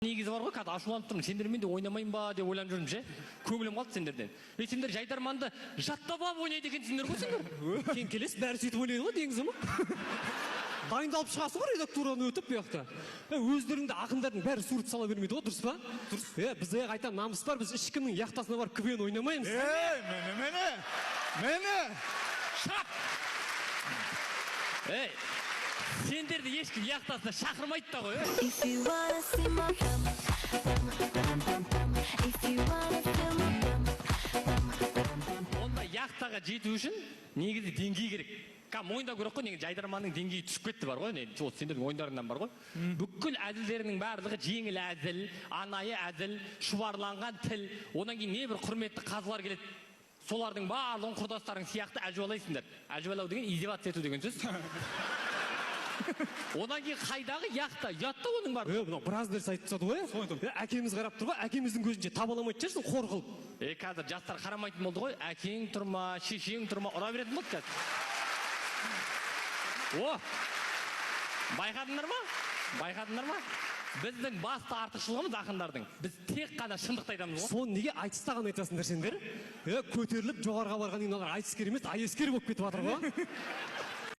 Негізі бар ғой, қазір ашуланып тұрмын, сендермен де ойнамайын ба деп ойланып жүрмін ше. Көңілім қалды сендерден. Сендер жайдарманды жаттап алып ойнайды екенсіңдер ғой сендер. Сен келесің, бәрі сөйтіп ойнайды ғой, деңізі ма? Дайындалып шығасың ғой редактураны өтіп бұяқта. Өздеріңді ақындардың бәрі сурет сала бермейді ғой, дұрыс па? Дұрыс. Бізде қайта намыс бар, біз ешкімнің яқтасына барып квн ойнамаймыз. Мені! Шап! Сендерді ешкім яқтасына шақырмайды да ғой. If you wanna see my bum, bum, bum, bum, bum. If you wanna feel my bum, bum, bum, bum. Онда яқтаға жету үшін негізі деңгей керек. Мойындау керек қой, негізі жайдарманның деңгейі түсіп кетті бар ғой, сендердің ойындарыңнан бар ғой. Бүкіл әзілдерінің барлығы жеңіл әзіл, анайы әзіл, шұбарланған тіл, одан кейін небір құрметті қазылар келеді. Солардың барлығын құрдастарың сияқты әжуалайсыңдар. Әжуалау деген издеваться ету деген сөз. Одан кейін қайдағы яқта, ұятта оның бар. Біраз нәрсе айтып тастады ғой. Әкеміз қарап тұр ғой, әкеміздің көзінше табаламайды жүрсің, қор қылып. Қазір жастар қарамайтын болды ғой. Әкең тұрма, шешең тұрма, ұра беретін болды қазір. Байқадыңдар ма? Байқадыңдар ма? Біздің басты артықшылығымыз ақындардың. Біз тек қана шындықты айтамыз ғой. Соны неге айтыстаған айтасыңдар сендер? Көтеріліп жоғарға барған мыналар айтыскер емес, айыскер болып кетіп жатыр ғой.